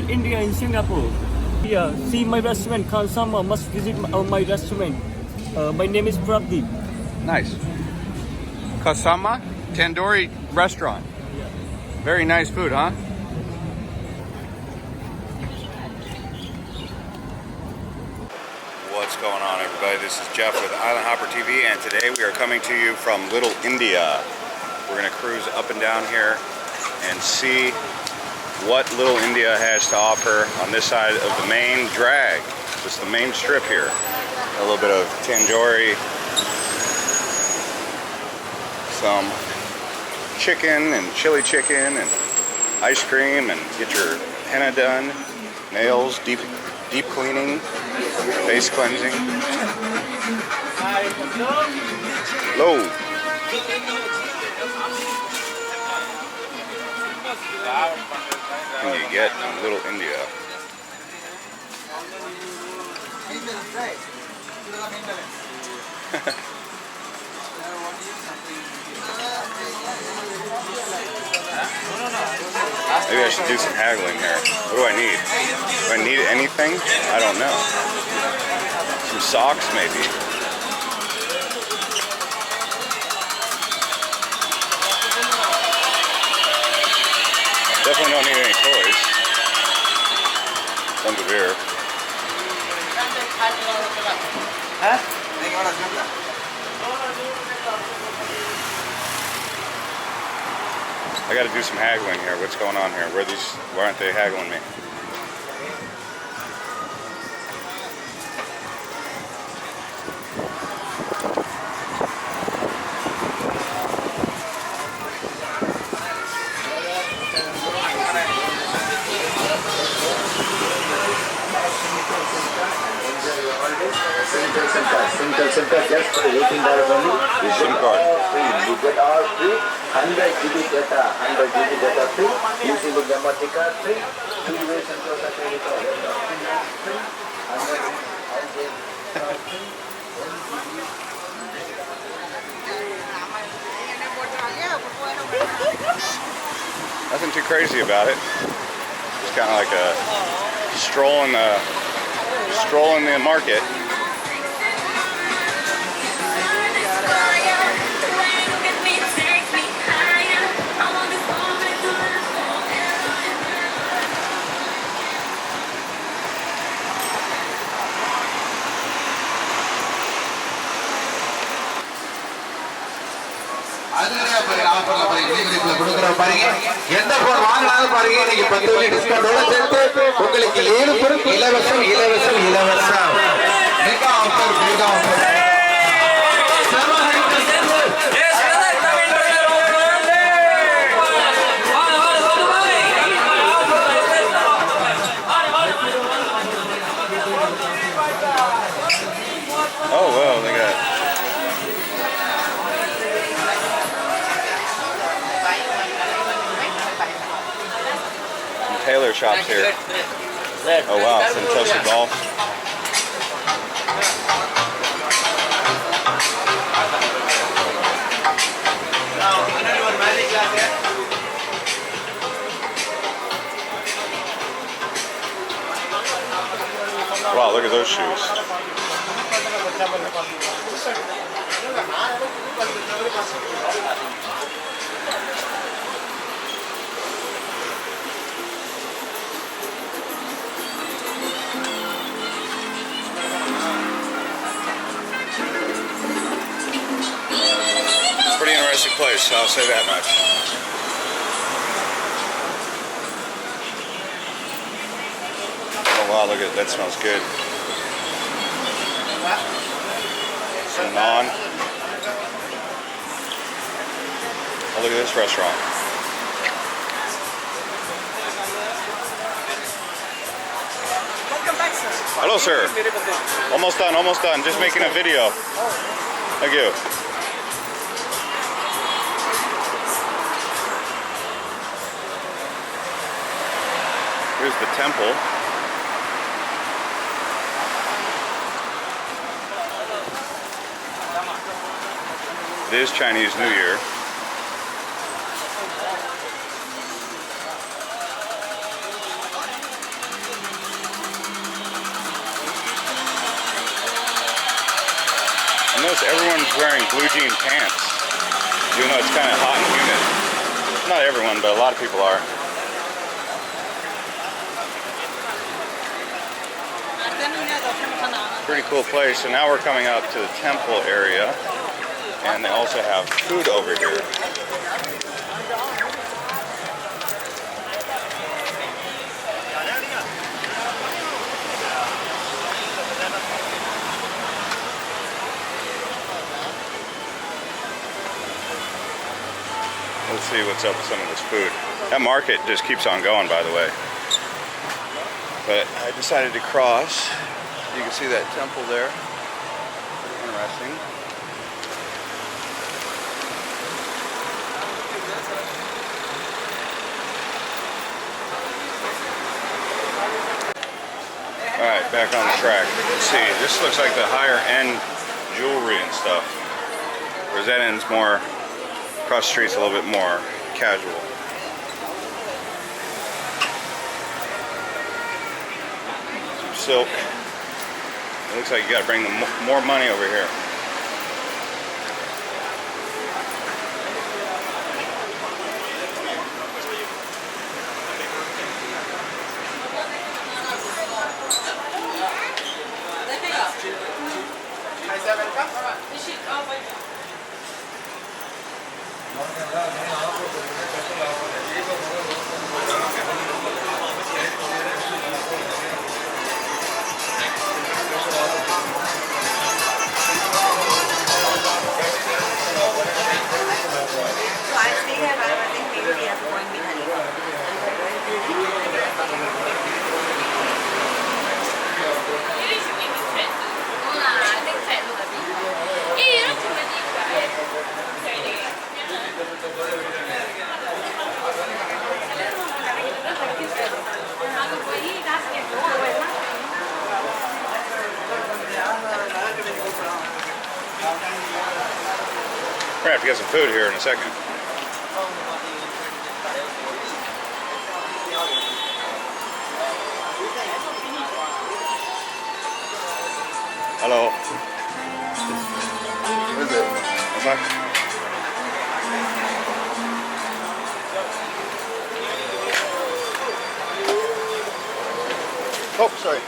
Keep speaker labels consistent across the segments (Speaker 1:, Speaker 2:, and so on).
Speaker 1: Little India in Singapore. Yeah, see my restaurant. Consumer must visit my restaurant. My name is Pradeep.
Speaker 2: Nice. Kasama Tandoori Restaurant. Very nice food, huh? What's going on, everybody? This is Jeff with Island Hopper TV, and today we are coming to you from Little India. We're going to cruise up and down here and see what Little India has to offer on this side of the main drag. This is the main strip here. A little bit of tandoori, some chicken and chili chicken and ice cream, and get your henna done, nails, deep cleaning, face cleansing. Hello. Can you get in Little India? Maybe I should do some haggling here. What do I need? Do I need anything? I don't know. Some socks, maybe. Definitely don't need any toys. Tons of beer. Huh? I gotta do some haggling here. What's going on here? Why aren't they haggling me?
Speaker 3: SIM card just for $18 only.
Speaker 2: SIM card.
Speaker 3: You get all free. 100 GB data, 100 GB data free. Using the memory card free. 2 ways and credit card free. 100 free.
Speaker 2: Nothing too crazy about it. Just kind of like a stroll in the market.
Speaker 4: எந்த phone வாங்கினாலும் பாருங்க, இன்னைக்கு 10 டிஸ்கவுண்டோட சேர்த்து உங்களுக்கு 7 பொருள் இலவசம். Mega offer.
Speaker 2: Oh well, they got tailor shops here. Oh wow, some Chelsea golf. Wow, look at those shoes. Pretty interesting place, I'll say that much. Oh wow, look at that, smells good. Some naan. Oh, look at this restaurant. Hello, sir. Almost done. Just making a video. Thank you. Here's the temple. It is Chinese New Year. notice everyone's wearing blue jean pants, even though it's kind of hot and humid. Not everyone, but a lot of people are. Pretty cool place. So now we're coming up to the temple area, and they also have food over here. Let's see what's up with some of this food. That market just keeps on going, by the way. But I decided to cross. You can see that temple there. Pretty interesting. All right, back on the track. Let's see. This looks like the higher end jewelry and stuff. Whereas that end's more, across the street's a little bit more casual. Some silk. It looks like you gotta bring more money over here. We're gonna have to get some food here in a second. Hello. What is it? What's that? Oh, sorry.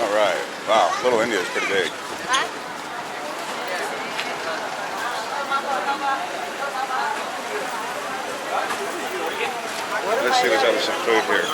Speaker 2: All right. Wow, Little India is pretty big. Let's see what's up with some food here.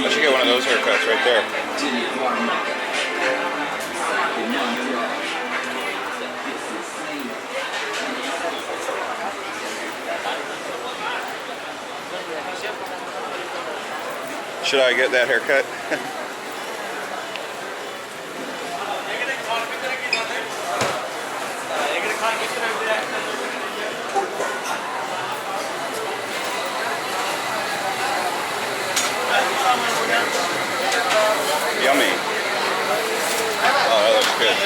Speaker 2: I should get one of those haircuts right there. Should I get that haircut? Yummy. Oh, that looks good.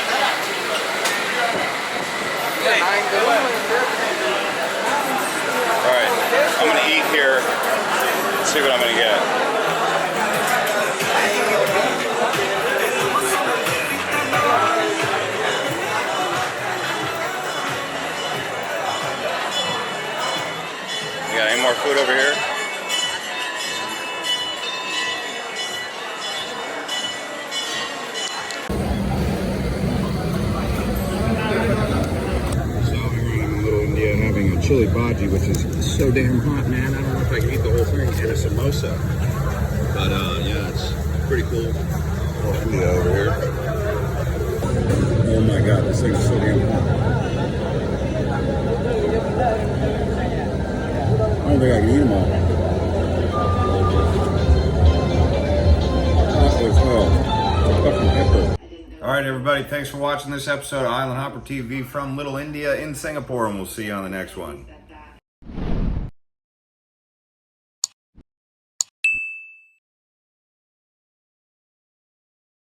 Speaker 2: Alright, I'm going to eat here. Let's see what I'm going to get. food over here. So here I am in Little India having a chili bhaji, which is so damn hot, man. I don't know if I can eat the whole thing, and a samosa. But yeah, it's pretty cool. Little India over here. Oh my god, this thing is so damn hot. I don't think I can eat them all. All right, everybody, thanks for watching this episode of Island Hopper TV from Little India in Singapore, and we'll see you on the next one.